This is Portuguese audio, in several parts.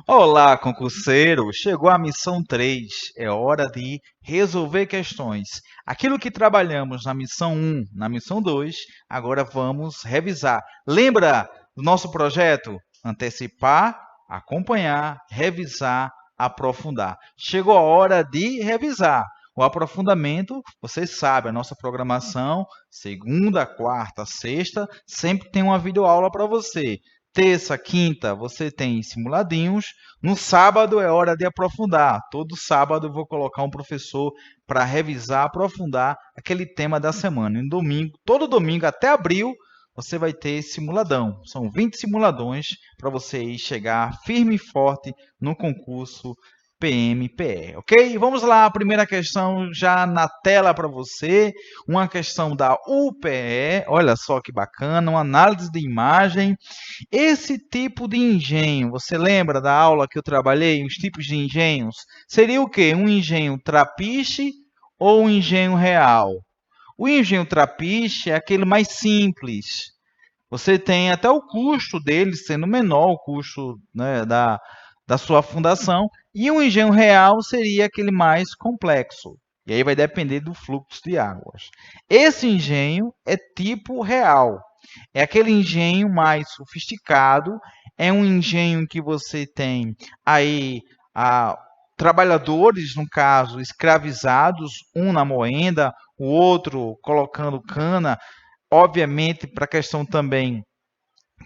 Olá, concurseiro! Chegou a missão 3. É hora de resolver questões. Aquilo que trabalhamos na missão 1, na missão 2, agora vamos revisar. Lembra do nosso projeto? Antecipar, acompanhar, revisar, aprofundar. Chegou a hora de revisar. O aprofundamento, vocês sabem, a nossa programação, segunda, quarta, sexta, sempre tem uma videoaula para você. Terça, quinta, você tem simuladinhos. No sábado é hora de aprofundar. Todo sábado eu vou colocar um professor para revisar, aprofundar aquele tema da semana. E domingo, todo domingo até abril, você vai ter simuladão. São 20 simuladões para você chegar firme e forte no concurso PMPE, ok? Vamos lá, a primeira questão já na tela para você, uma questão da UPE, olha só que bacana, uma análise de imagem. Esse tipo de engenho, você lembra da aula que eu trabalhei, os tipos de engenhos? Seria o quê? Um engenho trapiche ou um engenho real? O engenho trapiche é aquele mais simples. Você tem até o custo dele sendo menor, o custo, né, da sua fundação, e o engenho real seria aquele mais complexo. E aí vai depender do fluxo de águas. Esse engenho é tipo real. É aquele engenho mais sofisticado, é um engenho que você tem aí trabalhadores, no caso, escravizados, um na moenda, o outro colocando cana, obviamente para a questão também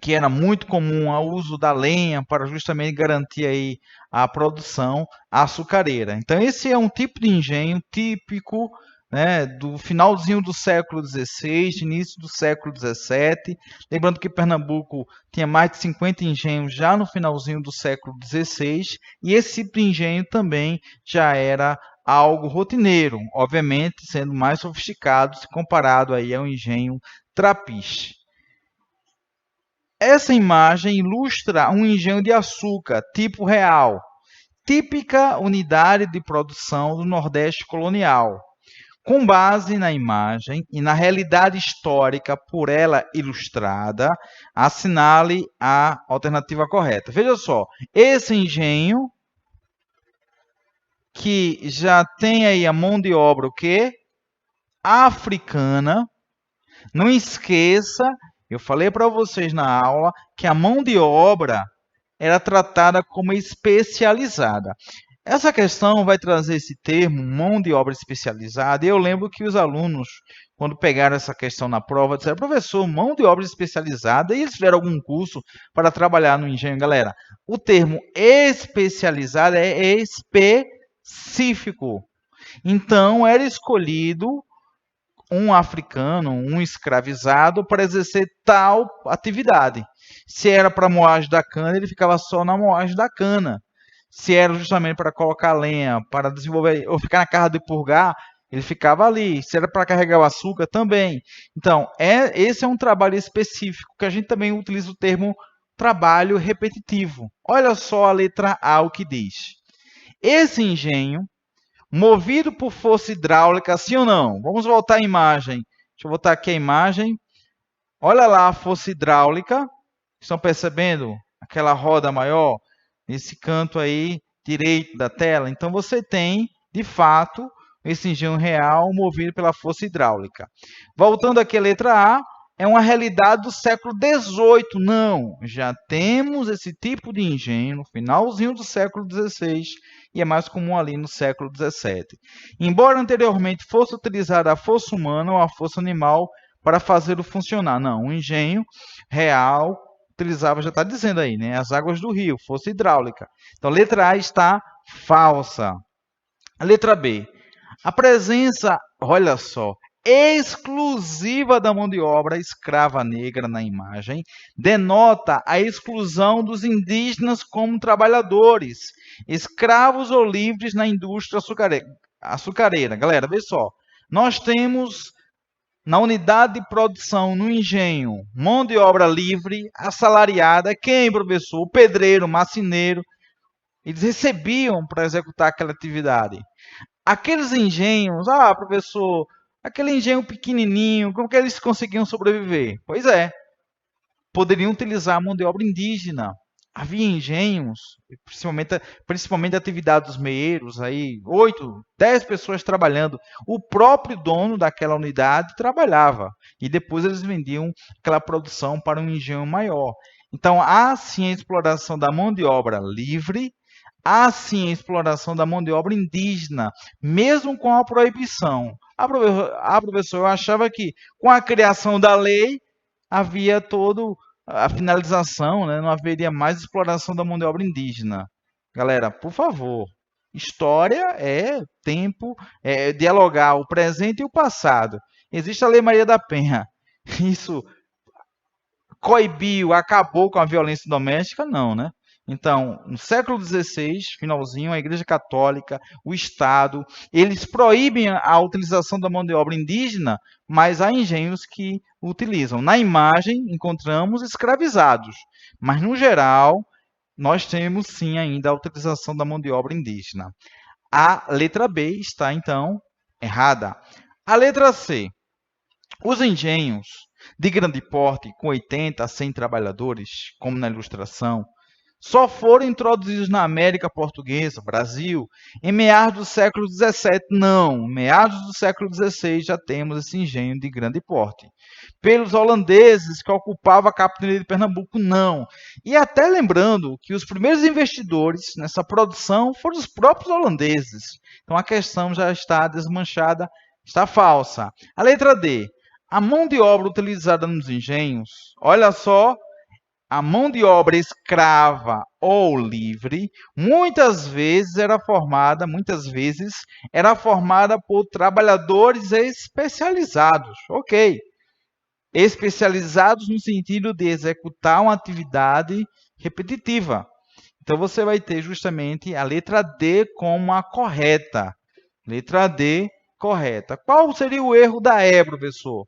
que era muito comum o uso da lenha para justamente garantir aí a produção açucareira. Então, esse é um tipo de engenho típico, né, do finalzinho do século XVI, início do século XVII. Lembrando que Pernambuco tinha mais de 50 engenhos já no finalzinho do século XVI, e esse tipo de engenho também já era algo rotineiro, obviamente sendo mais sofisticado se comparado aí ao engenho trapiche. Essa imagem ilustra um engenho de açúcar, tipo real, típica unidade de produção do Nordeste colonial. Com base na imagem e na realidade histórica por ela ilustrada, assinale a alternativa correta. Veja só, esse engenho que já tem aí a mão de obra o quê? Africana. Não esqueça, eu falei para vocês na aula que a mão de obra era tratada como especializada. Essa questão vai trazer esse termo, mão de obra especializada, e eu lembro que os alunos, quando pegaram essa questão na prova, disseram, professor, mão de obra especializada, e eles fizeram algum curso para trabalhar no engenho? Galera, o termo especializado é específico. Então, era escolhido um africano, um escravizado, para exercer tal atividade. Se era para moagem da cana, ele ficava só na moagem da cana. Se era justamente para colocar lenha, para desenvolver, ou ficar na casa de purgar, ele ficava ali. Se era para carregar o açúcar, também. Então, esse é um trabalho específico, que a gente também utiliza o termo trabalho repetitivo. Olha só a letra A o que diz. Esse engenho movido por força hidráulica, sim ou não? Vamos voltar à imagem. Deixa eu voltar aqui a imagem. Olha lá a força hidráulica. Estão percebendo aquela roda maior nesse canto aí direito da tela? Então, você tem, de fato, esse engenho real movido pela força hidráulica. Voltando aqui à letra A, é uma realidade do século XVIII. Não, já temos esse tipo de engenho no finalzinho do século XVI e é mais comum ali no século XVII. Embora anteriormente fosse utilizada a força humana ou a força animal para fazê-lo funcionar. Não, o engenho real utilizava, já está dizendo aí, né, as águas do rio, força hidráulica. Então, a letra A está falsa. A letra B. A presença, olha só, exclusiva da mão de obra escrava negra na imagem denota a exclusão dos indígenas como trabalhadores, escravos ou livres na indústria açucareira. Galera, vê só. Nós temos na unidade de produção, no engenho, mão de obra livre, assalariada. Quem, professor? O pedreiro, o marceneiro. Eles recebiam para executar aquela atividade. Aqueles engenhos, professor, aquele engenho pequenininho, como que eles conseguiam sobreviver? Pois é, poderiam utilizar a mão de obra indígena. Havia engenhos, principalmente a atividade dos meeiros, aí 8, 10 pessoas trabalhando. O próprio dono daquela unidade trabalhava e depois eles vendiam aquela produção para um engenho maior. Então, há sim a exploração da mão de obra livre, há sim a exploração da mão de obra indígena, mesmo com a proibição. Professor, eu achava que com a criação da lei havia todo a finalização, né? Não haveria mais exploração da mão de obra indígena. Galera, por favor, história é tempo, é dialogar o presente e o passado. Existe a Lei Maria da Penha. Isso coibiu, acabou com a violência doméstica? Não, né? Então, no século XVI, finalzinho, a Igreja Católica, o Estado, eles proíbem a utilização da mão de obra indígena, mas há engenhos que utilizam. Na imagem, encontramos escravizados, mas no geral, nós temos sim ainda a utilização da mão de obra indígena. A letra B está, então, errada. A letra C. Os engenhos de grande porte, com 80 a 100 trabalhadores, como na ilustração, só foram introduzidos na América Portuguesa, Brasil, em meados do século XVII. Não, em meados do século XVI já temos esse engenho de grande porte. Pelos holandeses que ocupavam a capitania de Pernambuco, não. E até lembrando que os primeiros investidores nessa produção foram os próprios holandeses. Então a questão já está desmanchada, está falsa. A letra D. A mão de obra utilizada nos engenhos, olha só, a mão de obra escrava ou livre, muitas vezes era formada por trabalhadores especializados. Ok. Especializados no sentido de executar uma atividade repetitiva. Então você vai ter justamente a letra D como a correta. Letra D correta. Qual seria o erro da E, professor?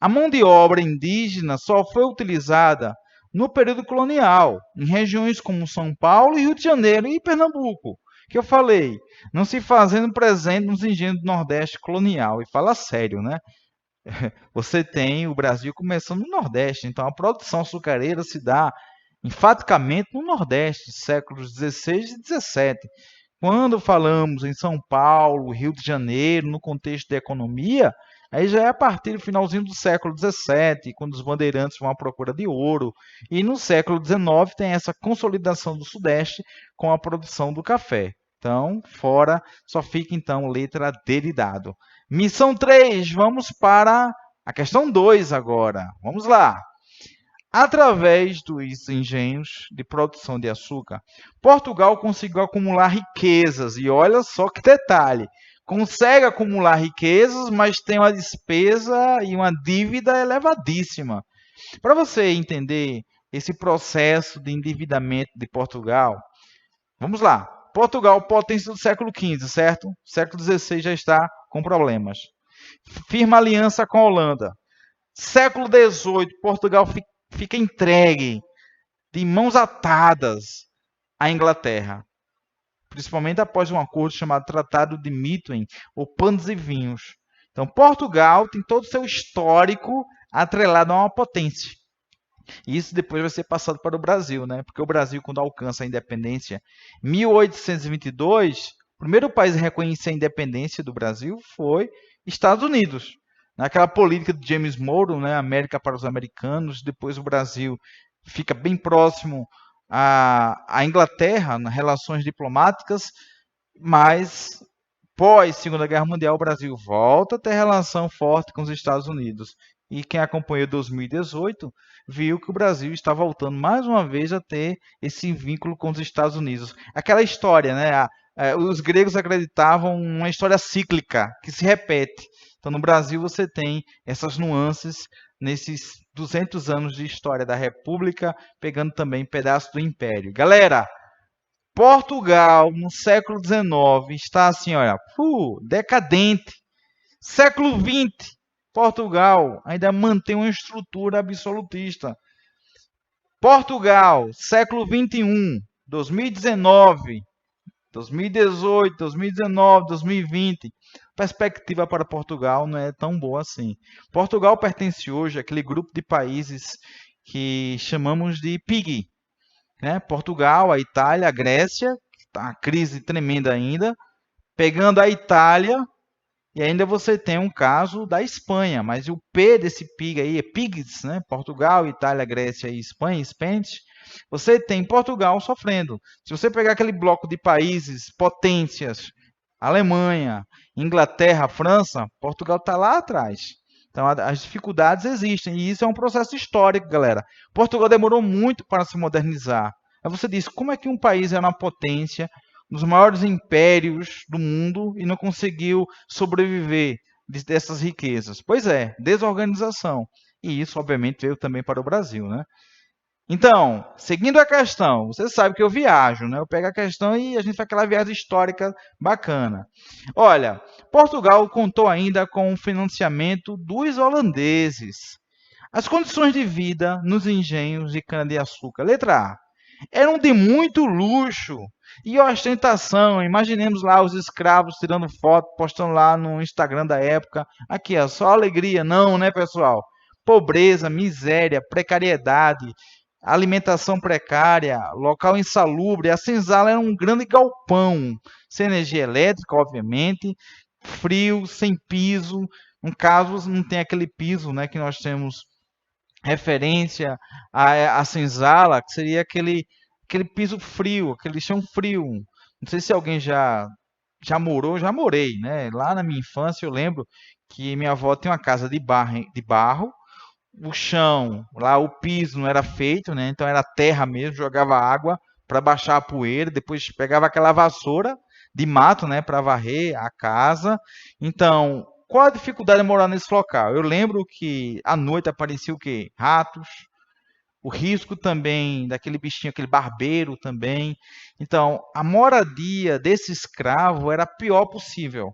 A mão de obra indígena só foi utilizada no período colonial, em regiões como São Paulo, Rio de Janeiro e Pernambuco, que eu falei, não se fazendo presente nos engenhos do Nordeste colonial. E fala sério, né? Você tem o Brasil começando no Nordeste, então a produção açucareira se dá enfaticamente no Nordeste, séculos XVI e XVII. Quando falamos em São Paulo, Rio de Janeiro, no contexto da economia, aí já é a partir do finalzinho do século XVII, quando os bandeirantes vão à procura de ouro. E no século XIX tem essa consolidação do Sudeste com a produção do café. Então, fora, só fica então letra D de dado. Missão 3, vamos para a questão 2 agora. Vamos lá. Através dos engenhos de produção de açúcar, Portugal conseguiu acumular riquezas. E olha só que detalhe: consegue acumular riquezas, mas tem uma despesa e uma dívida elevadíssima. Para você entender esse processo de endividamento de Portugal, vamos lá. Portugal, potência do século XV, certo? Século XVI já está com problemas. Firma aliança com a Holanda. Século XVIII, Portugal fica entregue de mãos atadas à Inglaterra, principalmente após um acordo chamado Tratado de Methuen, ou Panos e Vinhos. Então, Portugal tem todo o seu histórico atrelado a uma potência. E isso depois vai ser passado para o Brasil, né? Porque o Brasil, quando alcança a independência em 1822, o primeiro país a reconhecer a independência do Brasil foi Estados Unidos. Naquela política de James Monroe, né? América para os americanos, depois o Brasil fica bem próximo à Inglaterra nas relações diplomáticas, mas pós Segunda Guerra Mundial o Brasil volta a ter relação forte com os Estados Unidos. E quem acompanhou 2018 viu que o Brasil está voltando mais uma vez a ter esse vínculo com os Estados Unidos. Aquela história, né? Os gregos acreditavam uma história cíclica que se repete. Então, no Brasil, você tem essas nuances nesses 200 anos de história da República, pegando também pedaço do Império. Galera, Portugal, no século XIX, está assim, olha, decadente. Século XX, Portugal ainda mantém uma estrutura absolutista. Portugal, século XXI, 2019, 2018, 2019, 2020, perspectiva para Portugal não é tão boa assim. Portugal pertence hoje àquele grupo de países que chamamos de PIG, né? Portugal, a Itália, a Grécia, tá a crise tremenda ainda, pegando a Itália, e ainda você tem um caso da Espanha, mas o P desse PIG aí é PIGs, né? Portugal, Itália, Grécia e Espanha, Spanish. Você tem Portugal sofrendo. Se você pegar aquele bloco de países, potências, Alemanha, Inglaterra, França, Portugal está lá atrás. Então as dificuldades existem e isso é um processo histórico, galera. Portugal demorou muito para se modernizar. Aí você diz, como é que um país é uma potência, um dos maiores impérios do mundo e não conseguiu sobreviver dessas riquezas? Pois é, desorganização. E isso, obviamente, veio também para o Brasil, né? Então, seguindo a questão, você sabe que eu viajo, né? Eu pego a questão e a gente faz aquela viagem histórica bacana. Olha, Portugal contou ainda com o financiamento dos holandeses. As condições de vida nos engenhos de cana-de-açúcar. Letra A. Eram de muito luxo e ostentação. Imaginemos lá os escravos tirando foto, postando lá no Instagram da época. Aqui, ó, só alegria. Não, né, pessoal? Pobreza, miséria, precariedade, alimentação precária, local insalubre. A senzala era um grande galpão, sem energia elétrica, obviamente, frio, sem piso. No caso, não tem aquele piso, né, que nós temos referência à senzala, que seria aquele piso frio, aquele chão frio. Não sei se alguém já morou, já morei, né? Lá na minha infância eu lembro que minha avó tinha uma casa de barro, o chão, lá o piso não era feito, né? Então era terra mesmo, jogava água para baixar a poeira, depois pegava aquela vassoura de mato, né, para varrer a casa. Então, qual a dificuldade de morar nesse local? Eu lembro que à noite aparecia o quê? Ratos, o risco também daquele bichinho, aquele barbeiro também. Então, a moradia desse escravo era a pior possível.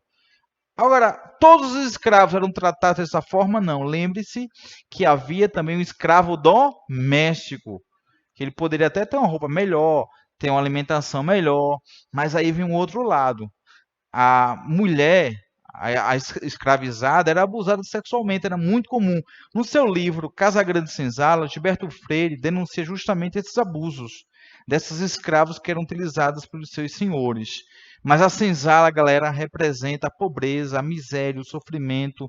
Agora, todos os escravos eram tratados dessa forma? Não. Lembre-se que havia também um escravo doméstico, que ele poderia até ter uma roupa melhor, ter uma alimentação melhor, mas aí vem um outro lado. A mulher, a escravizada, era abusada sexualmente, era muito comum. No seu livro Casa Grande Senzala, Gilberto Freire denuncia justamente esses abusos dessas escravos que eram utilizadas pelos seus senhores. Mas a senzala, galera, representa a pobreza, a miséria, o sofrimento.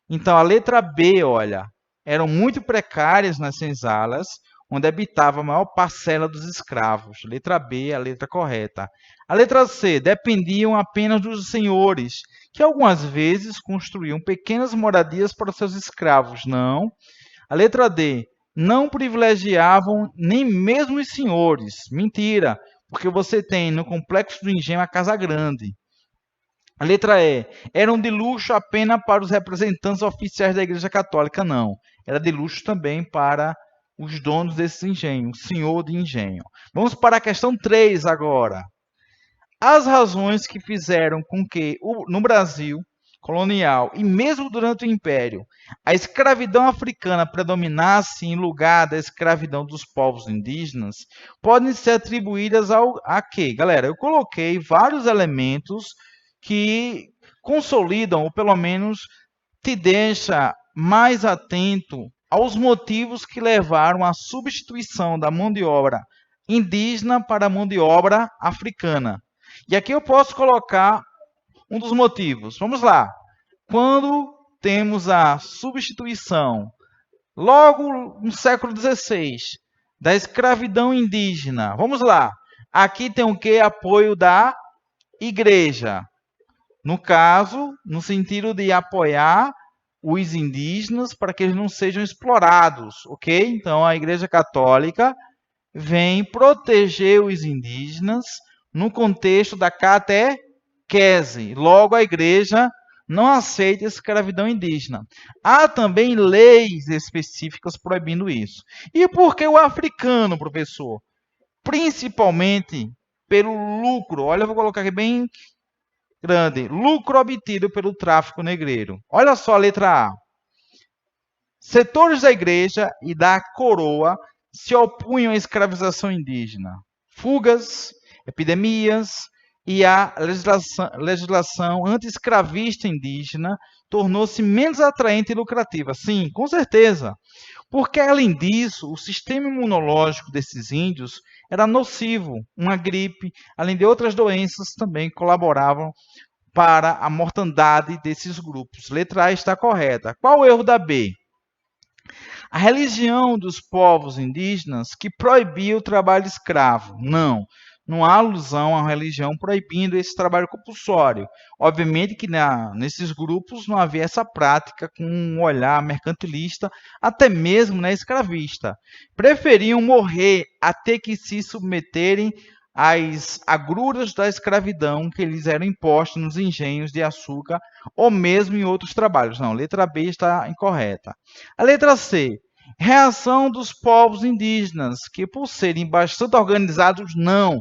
Então, a letra B, olha, eram muito precárias nas senzalas, onde habitava a maior parcela dos escravos. Letra B, a letra correta. A letra C, dependiam apenas dos senhores, que algumas vezes construíam pequenas moradias para os seus escravos. Não. A letra D, não privilegiavam nem mesmo os senhores. Mentira, porque você tem no Complexo do Engenho a Casa Grande. A letra E, eram de luxo apenas para os representantes oficiais da Igreja Católica. Não, era de luxo também para os donos desse engenho, o senhor de engenho. Vamos para a questão 3 agora. As razões que fizeram com que no Brasil colonial e mesmo durante o Império a escravidão africana predominasse em lugar da escravidão dos povos indígenas podem ser atribuídas a quê? Galera, eu coloquei vários elementos que consolidam ou pelo menos te deixa mais atento aos motivos que levaram à substituição da mão de obra indígena para a mão de obra africana. E aqui eu posso colocar um dos motivos. Vamos lá. Quando temos a substituição, logo no século XVI, da escravidão indígena, vamos lá. Aqui tem o que? Apoio da igreja. No caso, no sentido de apoiar os indígenas para que eles não sejam explorados, ok? Então, a Igreja Católica vem proteger os indígenas no contexto da catequese. Logo, a igreja não aceita a escravidão indígena. Há também leis específicas proibindo isso. E por que o africano, professor? Principalmente pelo lucro. Olha, eu vou colocar aqui bem grande. Lucro obtido pelo tráfico negreiro. Olha só a letra A. Setores da igreja e da coroa se opunham à escravização indígena. Fugas, epidemias, e a legislação anti-escravista indígena tornou-se menos atraente e lucrativa. Sim, com certeza. Porque, além disso, o sistema imunológico desses índios era nocivo. Uma gripe, além de outras doenças, também colaboravam para a mortandade desses grupos. Letra A está correta. Qual o erro da B? A religião dos povos indígenas que proibia o trabalho escravo. Não. Não há alusão à religião proibindo esse trabalho compulsório. Obviamente que nesses grupos não havia essa prática com um olhar mercantilista, até mesmo escravista. Preferiam morrer a ter que se submeterem às agruras da escravidão que lhes eram impostas nos engenhos de açúcar ou mesmo em outros trabalhos. Não, letra B está incorreta. A letra C. Reação dos povos indígenas, que por serem bastante organizados, não.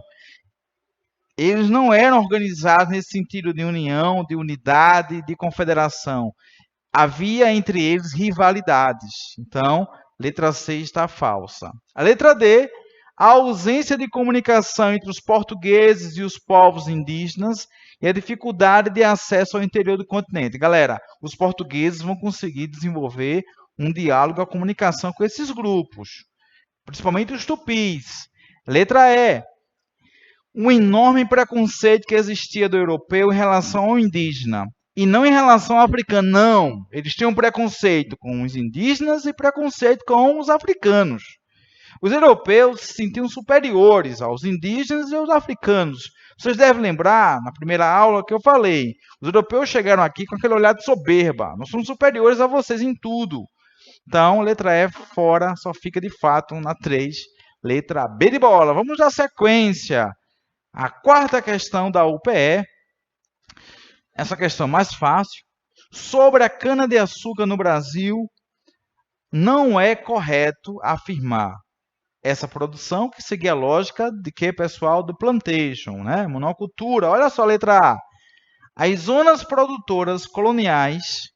Eles não eram organizados nesse sentido de união, de unidade, de confederação. Havia entre eles rivalidades. Então, letra C está falsa. A letra D, a ausência de comunicação entre os portugueses e os povos indígenas e a dificuldade de acesso ao interior do continente. Galera, os portugueses vão conseguir desenvolver um diálogo, a comunicação com esses grupos, principalmente os tupis. Letra E, um enorme preconceito que existia do europeu em relação ao indígena. E não em relação ao africano, não. Eles tinham preconceito com os indígenas e preconceito com os africanos. Os europeus se sentiam superiores aos indígenas e aos africanos. Vocês devem lembrar, na primeira aula que eu falei, os europeus chegaram aqui com aquele olhar de soberba. Nós somos superiores a vocês em tudo. Então, letra E fora, só fica de fato na 3. Letra B de bola. Vamos dar sequência. A quarta questão da UPE, essa questão mais fácil, sobre a cana-de-açúcar no Brasil, não é correto afirmar essa produção que seguia a lógica de que, pessoal, do plantation, monocultura. Olha só a letra A. As zonas produtoras coloniais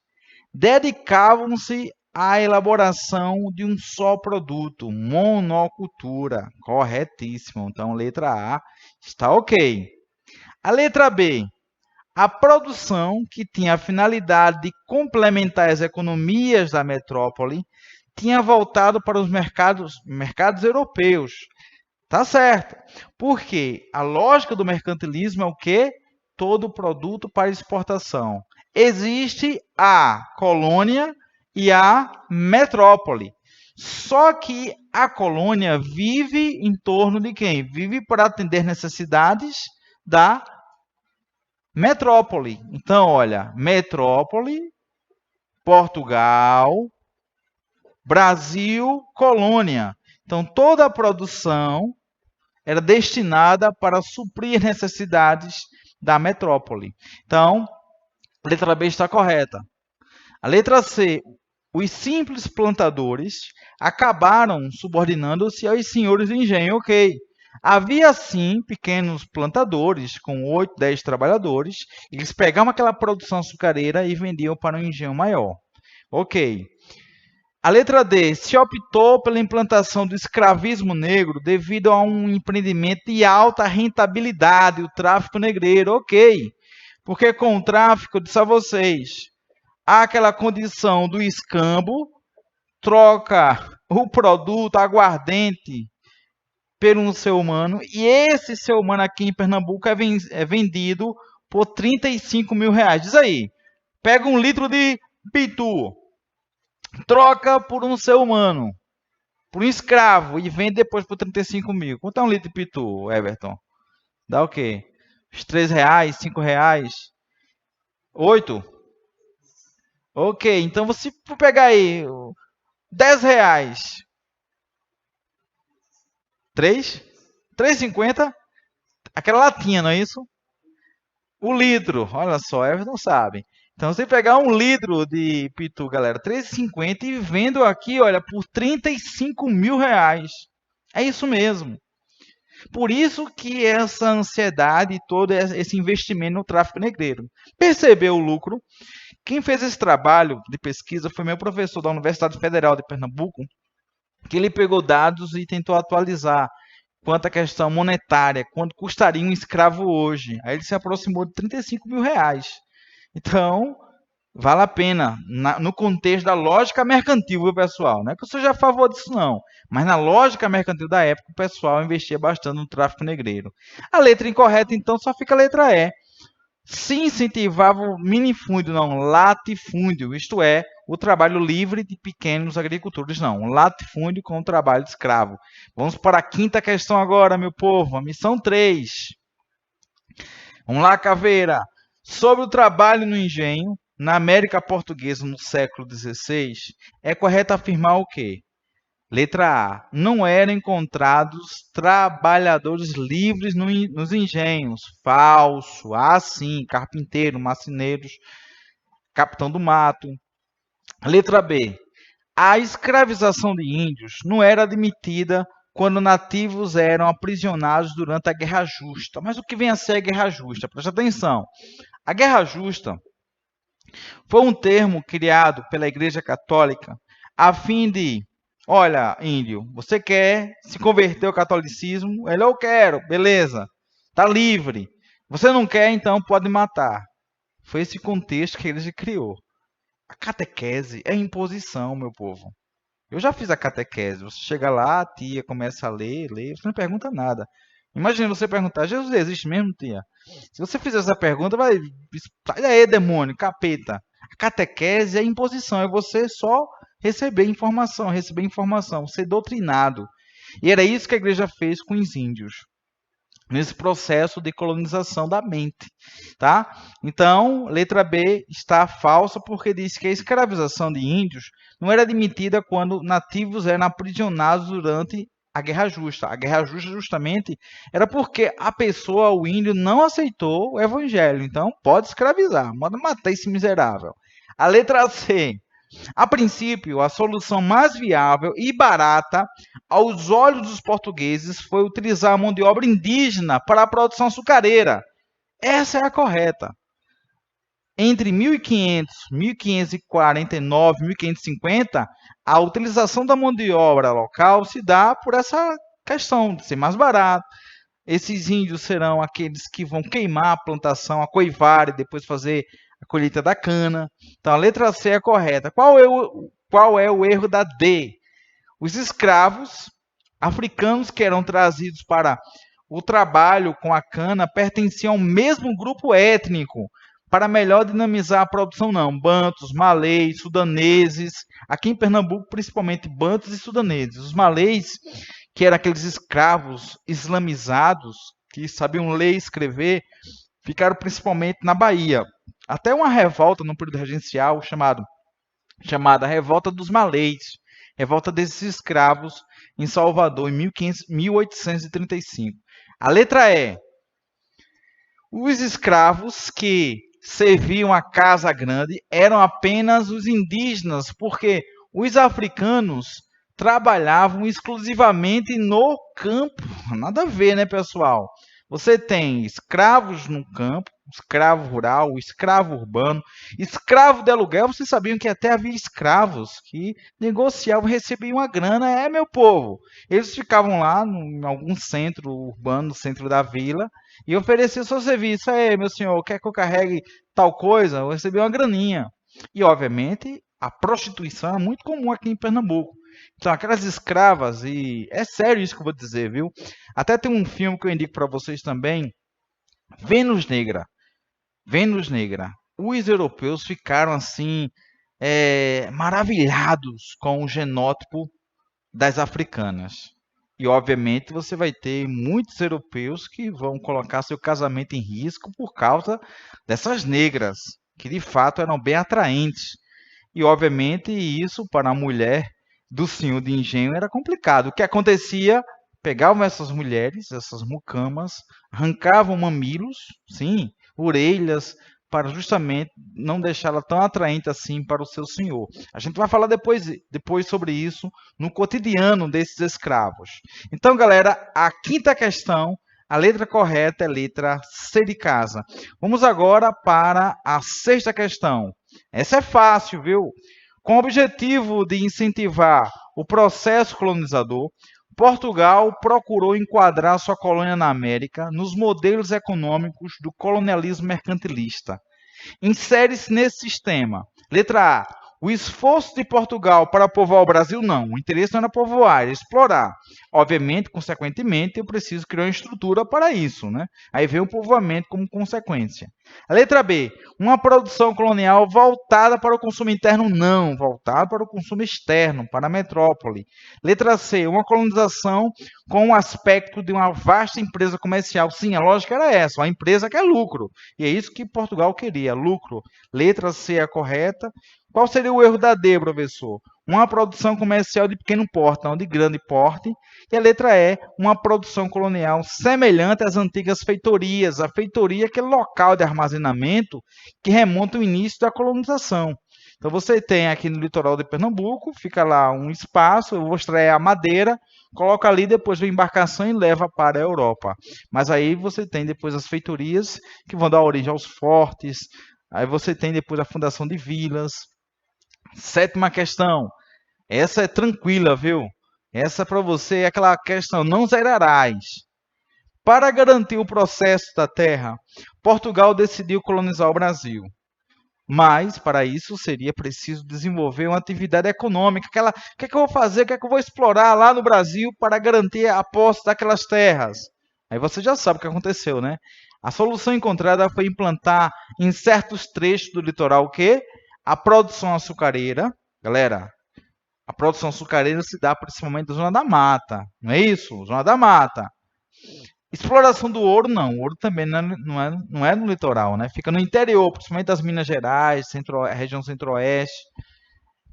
dedicavam-se à elaboração de um só produto, monocultura. Corretíssimo. Então, letra A está ok. A letra B. A produção, que tinha a finalidade de complementar as economias da metrópole, tinha voltado para os mercados europeus. Tá certo. Porque a lógica do mercantilismo é o quê? Todo produto para exportação. Existe a colônia e a metrópole. Só que a colônia vive em torno de quem? Vive para atender necessidades da metrópole. Então, olha, metrópole, Portugal, Brasil, colônia. Então, toda a produção era destinada para suprir necessidades da metrópole. Então, a letra B está correta. A letra C, os simples plantadores acabaram subordinando-se aos senhores de engenho. Ok. Havia, sim, pequenos plantadores com 8, 10 trabalhadores. Eles pegavam aquela produção açucareira e vendiam para um engenho maior. Ok. A letra D, se optou pela implantação do escravismo negro devido a um empreendimento de alta rentabilidade, o tráfico negreiro. Ok. Porque com o tráfico, eu disse a vocês, há aquela condição do escambo, troca o produto aguardente pelo um ser humano, e esse ser humano aqui em Pernambuco é vendido por R$35 mil. Diz aí, pega um litro de pitu, troca por um ser humano, por um escravo, e vende depois por 35 mil. Quanto é um litro de pitu, Everton? Dá o quê? Uns R$3, R$5? 8? Ok, então você for pegar aí R$10. 3? 3,50? Aquela latinha, não é isso? O litro, olha só, Everton sabe. Então, você pegar um litro de pitu, galera, 3,50 e vendo aqui, olha, por R$35 mil. É isso mesmo. Por isso que essa ansiedade e todo esse investimento no tráfico negreiro. Percebeu o lucro? Quem fez esse trabalho de pesquisa foi meu professor da Universidade Federal de Pernambuco, que ele pegou dados e tentou atualizar quanto à questão monetária, quanto custaria um escravo hoje. Aí ele se aproximou de 35 mil reais. Então, vale a pena, no contexto da lógica mercantil, viu, pessoal? Não é que eu seja a favor disso, não. Mas na lógica mercantil da época, o pessoal investia bastante no tráfico negreiro. A letra incorreta, então, só fica a letra E. Se incentivava o minifúndio, não, latifúndio, isto é, o trabalho livre de pequenos agricultores, não, um latifúndio com o trabalho de escravo. Vamos para a quinta questão agora, meu povo, a missão 3. Vamos lá, Caveira. Sobre o trabalho no engenho, na América Portuguesa no século XVI, é correto afirmar o quê? Letra A. Não eram encontrados trabalhadores livres nos engenhos. Falso. Ah, sim. Carpinteiro, marceneiros, capitão do mato. Letra B. A escravização de índios não era admitida quando nativos eram aprisionados durante a Guerra Justa. Mas o que vem a ser a Guerra Justa? Preste atenção. A Guerra Justa foi um termo criado pela Igreja Católica a fim de, olha, índio, você quer se converter ao catolicismo? Ele, eu quero, beleza, tá livre. Você não quer, então pode matar. Foi esse contexto que a igreja criou. A catequese é imposição, meu povo. Eu já fiz a catequese. Você chega lá, a tia começa a ler, você não pergunta nada. Imagina você perguntar, Jesus existe mesmo, tia? Se você fizer essa pergunta, vai. Sai daí, demônio, capeta. A catequese é imposição, é você só receber informação, ser doutrinado. E era isso que a igreja fez com os índios, nesse processo de colonização da mente, tá? Então, letra B está falsa porque diz que a escravização de índios não era admitida quando nativos eram aprisionados durante a Guerra Justa. A Guerra Justa justamente era porque a pessoa, o índio, não aceitou o evangelho. Então, pode escravizar, manda matar esse miserável. A letra C. A princípio, a solução mais viável e barata aos olhos dos portugueses foi utilizar a mão de obra indígena para a produção açucareira. Essa é a correta. Entre 1500, 1549 e 1550, a utilização da mão de obra local se dá por essa questão de ser mais barato. Esses índios serão aqueles que vão queimar a plantação, a coivar e depois fazer a colheita da cana. Então, a letra C é correta. Qual é o erro da D? Os escravos africanos que eram trazidos para o trabalho com a cana pertenciam ao mesmo grupo étnico. Para melhor dinamizar a produção, não. Bantos, malês, sudaneses. Aqui em Pernambuco, principalmente bantos e sudaneses. Os malês, que eram aqueles escravos islamizados, que sabiam ler e escrever, ficaram principalmente na Bahia. Até uma revolta no período regencial chamada Revolta dos Malês, revolta desses escravos em Salvador em 1835. A letra E. Os escravos que serviam a Casa Grande eram apenas os indígenas, porque os africanos trabalhavam exclusivamente no campo. Nada a ver, né, pessoal? Você tem escravos no campo, escravo rural, escravo urbano, escravo de aluguel. Vocês sabiam que até havia escravos que negociavam e recebiam uma grana. É, meu povo. Eles ficavam lá em algum centro urbano, no centro da vila, e ofereciam seu serviço. Aí, meu senhor, quer que eu carregue tal coisa? Eu recebi uma graninha. E, obviamente, a prostituição é muito comum aqui em Pernambuco. Então, aquelas escravas, e é sério isso que eu vou dizer, viu? Até tem um filme que eu indico para vocês também, Vênus Negra. Vênus Negra. Os europeus ficaram assim, maravilhados com o genótipo das africanas. E, obviamente, você vai ter muitos europeus que vão colocar seu casamento em risco por causa dessas negras, que de fato eram bem atraentes. E, obviamente, isso para a mulher do senhor de engenho era complicado. O que acontecia? Pegavam essas mulheres, essas mucamas, arrancavam mamilos, sim, orelhas, para justamente não deixá-la tão atraente assim para o seu senhor. A gente vai falar depois sobre isso no cotidiano desses escravos. Então, galera, a quinta questão, a letra correta é a letra C de casa. Vamos agora para a sexta questão. Essa é fácil, viu? Com o objetivo de incentivar o processo colonizador, o Portugal procurou enquadrar sua colônia na América nos modelos econômicos do colonialismo mercantilista. Insere-se nesse sistema. Letra A. O esforço de Portugal para povoar o Brasil, não. O interesse não era povoar, era explorar. Obviamente, consequentemente, eu preciso criar uma estrutura para isso, né? Aí vem o povoamento como consequência. A letra B. Uma produção colonial voltada para o consumo interno, não. Voltada para o consumo externo, para a metrópole. Letra C. Uma colonização com o aspecto de uma vasta empresa comercial. Sim, a lógica era essa. Uma empresa quer lucro. E é isso que Portugal queria, lucro. Letra C é a correta. Qual seria o erro da D, professor? Uma produção comercial de pequeno porte, não de grande porte. E a letra E, uma produção colonial semelhante às antigas feitorias. A feitoria é aquele local de armazenamento que remonta ao início da colonização. Então você tem aqui no litoral de Pernambuco, fica lá um espaço, eu vou extrair a madeira, coloca ali, depois vem a embarcação e leva para a Europa. Mas aí você tem depois as feitorias que vão dar origem aos fortes, aí você tem depois a fundação de vilas. Sétima questão. Essa é tranquila, viu? Essa para você é aquela questão, não zerarás. Para garantir o processo da terra, Portugal decidiu colonizar o Brasil. Mas, para isso, seria preciso desenvolver uma atividade econômica. O que é que eu vou fazer? O que é que eu vou explorar lá no Brasil para garantir a posse daquelas terras? Aí você já sabe o que aconteceu, né? A solução encontrada foi implantar em certos trechos do litoral o quê? A produção açucareira. Galera, a produção açucareira se dá principalmente na Zona da Mata. Não é isso? Zona da Mata. Exploração do ouro, não. O ouro também não é no litoral, né? Fica no interior, principalmente das Minas Gerais, região centro-oeste.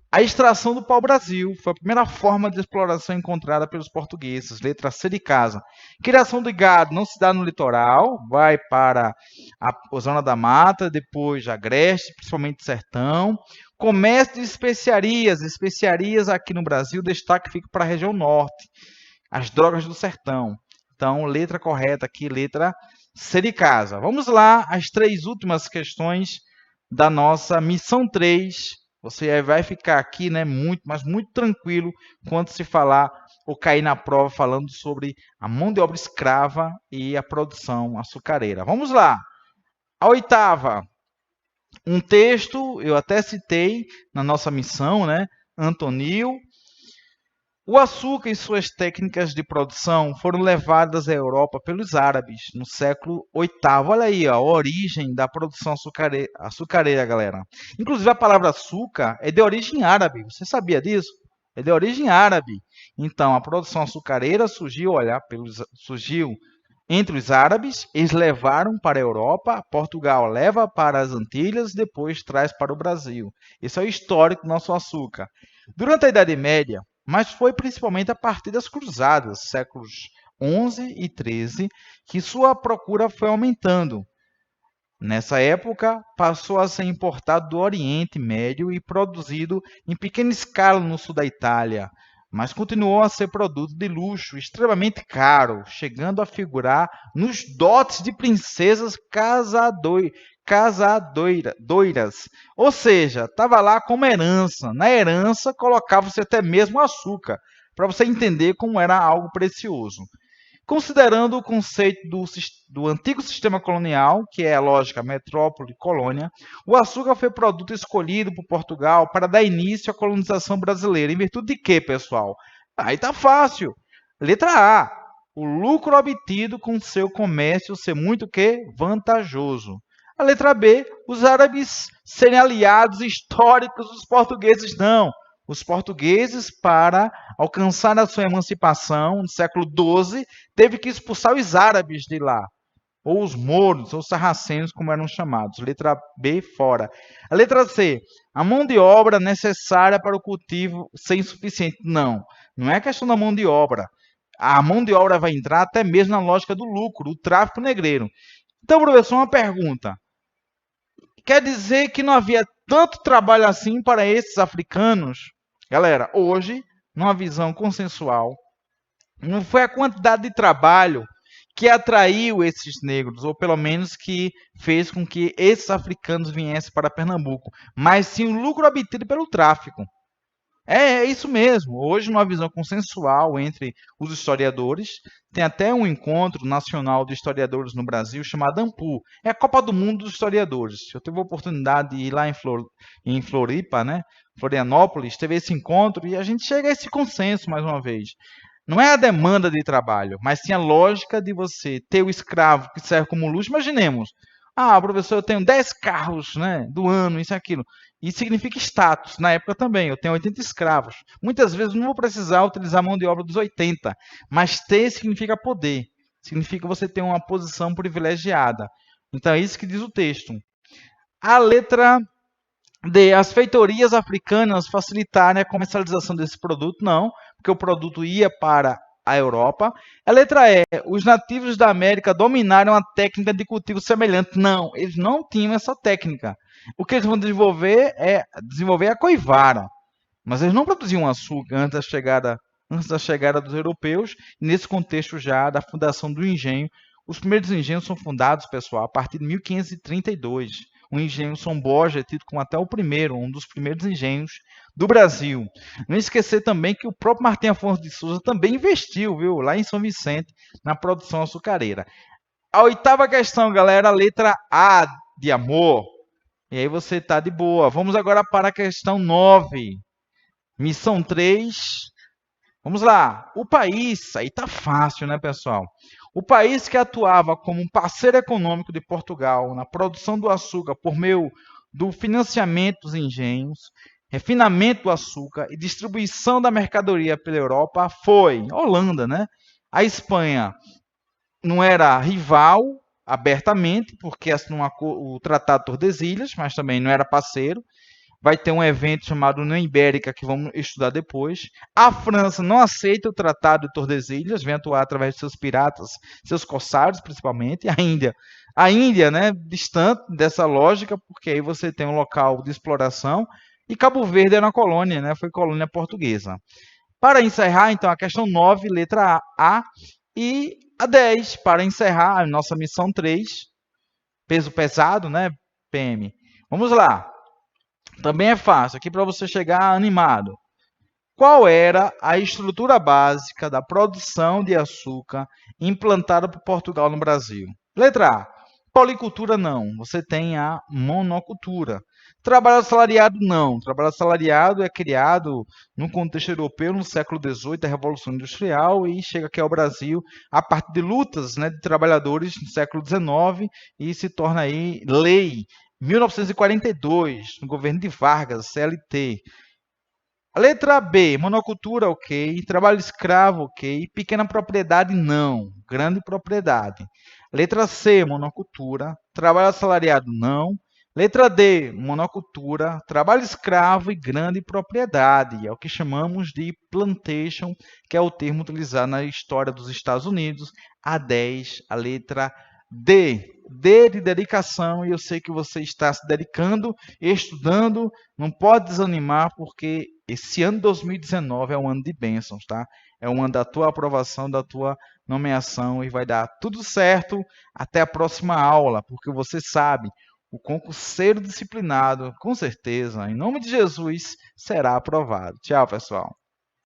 A extração do pau-brasil foi a primeira forma de exploração encontrada pelos portugueses. Letra C de casa. Criação de gado não se dá no litoral, vai para a Zona da Mata, depois Agreste, principalmente Sertão. Comércio de especiarias. Especiarias aqui no Brasil, destaque fica para a região norte. As drogas do sertão. Então, letra correta aqui, letra C de casa. Vamos lá, as três últimas questões da nossa missão 3. Você vai ficar aqui, né, mas muito tranquilo quando se falar ou cair na prova falando sobre a mão de obra escrava e a produção açucareira. Vamos lá. A oitava. Um texto, eu até citei na nossa missão, né, Antonil. O açúcar e suas técnicas de produção foram levadas à Europa pelos árabes no século VIII. Olha aí, ó, a origem da produção açucareira, galera. Inclusive, a palavra açúcar é de origem árabe. Você sabia disso? É de origem árabe. Então, a produção açucareira surgiu entre os árabes. Eles levaram para a Europa. Portugal leva para as Antilhas e depois traz para o Brasil. Esse é o histórico do nosso açúcar. Durante a Idade Média, mas foi principalmente a partir das cruzadas, séculos 11 e 13, que sua procura foi aumentando. Nessa época, passou a ser importado do Oriente Médio e produzido em pequena escala no sul da Itália, mas continuou a ser produto de luxo extremamente caro, chegando a figurar nos dotes de princesas casadoiras. Ou seja, estava lá como herança. Na herança colocava-se até mesmo açúcar, para você entender como era algo precioso. Considerando o conceito do antigo sistema colonial, que é a lógica metrópole-colônia, o açúcar foi produto escolhido por Portugal para dar início à colonização brasileira. Em virtude de quê, pessoal? Aí tá fácil. Letra A. O lucro obtido com seu comércio ser muito vantajoso. A letra B. Os árabes serem aliados históricos dos portugueses. Não. Os portugueses, para alcançar a sua emancipação no século XII, teve que expulsar os árabes de lá, ou os mouros, ou sarracenos, como eram chamados. Letra B, fora. A letra C, a mão de obra necessária para o cultivo ser insuficiente. Não, não é questão da mão de obra. A mão de obra vai entrar até mesmo na lógica do lucro, do tráfico negreiro. Então, professor, uma pergunta. Quer dizer que não havia tanto trabalho assim para esses africanos? Galera, hoje, numa visão consensual, não foi a quantidade de trabalho que atraiu esses negros, ou pelo menos que fez com que esses africanos viessem para Pernambuco, mas sim o lucro obtido pelo tráfico. É isso mesmo. Hoje, numa visão consensual entre os historiadores, tem até um encontro nacional de historiadores no Brasil chamado AMPU. É a Copa do Mundo dos Historiadores. Eu tive a oportunidade de ir lá em Floripa, né? Florianópolis, teve esse encontro e a gente chega a esse consenso mais uma vez. Não é a demanda de trabalho, mas sim a lógica de você ter o escravo que serve como luxo. Imaginemos, professor, eu tenho 10 carros, né, do ano, isso e aquilo. Isso significa status. Na época também, eu tenho 80 escravos. Muitas vezes não vou precisar utilizar a mão de obra dos 80, mas ter significa poder. Significa você ter uma posição privilegiada. Então é isso que diz o texto. A letra D. As feitorias africanas facilitarem a comercialização desse produto? Não, porque o produto ia para a Europa. A letra E. Os nativos da América dominaram a técnica de cultivo semelhante? Não, eles não tinham essa técnica. O que eles vão desenvolver a coivara, mas eles não produziam açúcar antes da chegada dos europeus, e nesse contexto já da fundação do engenho. Os primeiros engenhos são fundados, pessoal, a partir de 1532. O engenho São Borja é tido como até o primeiro, um dos primeiros engenhos do Brasil. Não esquecer também que o próprio Martim Afonso de Souza também investiu, viu, lá em São Vicente, na produção açucareira. A oitava questão, galera, a letra A de amor. E aí você tá de boa. Vamos agora para a questão 9. Missão 3. Vamos lá. O país, aí tá fácil, né, pessoal? O país que atuava como um parceiro econômico de Portugal na produção do açúcar por meio do financiamento dos engenhos, refinamento do açúcar e distribuição da mercadoria pela Europa foi Holanda, né? A Espanha não era rival abertamente, porque assinou o Tratado de Tordesilhas, mas também não era parceiro. Vai ter um evento chamado União Ibérica, que vamos estudar depois. A França não aceita o Tratado de Tordesilhas, vem atuar através de seus piratas, seus corsários, principalmente. A Índia, né, distante dessa lógica, porque aí você tem um local de exploração. E Cabo Verde era uma colônia, né, foi colônia portuguesa. Para encerrar, então, a questão 9, letra A, e a 10, para encerrar a nossa missão 3, peso pesado, né, PM. Vamos lá. Também é fácil, aqui para você chegar animado. Qual era a estrutura básica da produção de açúcar implantada por Portugal no Brasil? Letra A. Policultura não, você tem a monocultura. Trabalho assalariado não. Trabalho assalariado é criado no contexto europeu no século XVIII, da Revolução Industrial, e chega aqui ao Brasil a partir de lutas, né, de trabalhadores no século XIX e se torna aí lei 1942, no governo de Vargas, CLT. A letra B, monocultura, ok. Trabalho escravo, ok. Pequena propriedade, não. Grande propriedade. Letra C, monocultura. Trabalho assalariado, não. Letra D, monocultura. Trabalho escravo e grande propriedade. É o que chamamos de plantation, que é o termo utilizado na história dos Estados Unidos. A 10, a letra D. D de dedicação, e eu sei que você está se dedicando, estudando, não pode desanimar, porque esse ano de 2019 é um ano de bênçãos, tá? É um ano da tua aprovação, da tua nomeação, e vai dar tudo certo até a próxima aula, porque você sabe, o concurseiro disciplinado, com certeza, em nome de Jesus, será aprovado. Tchau, pessoal.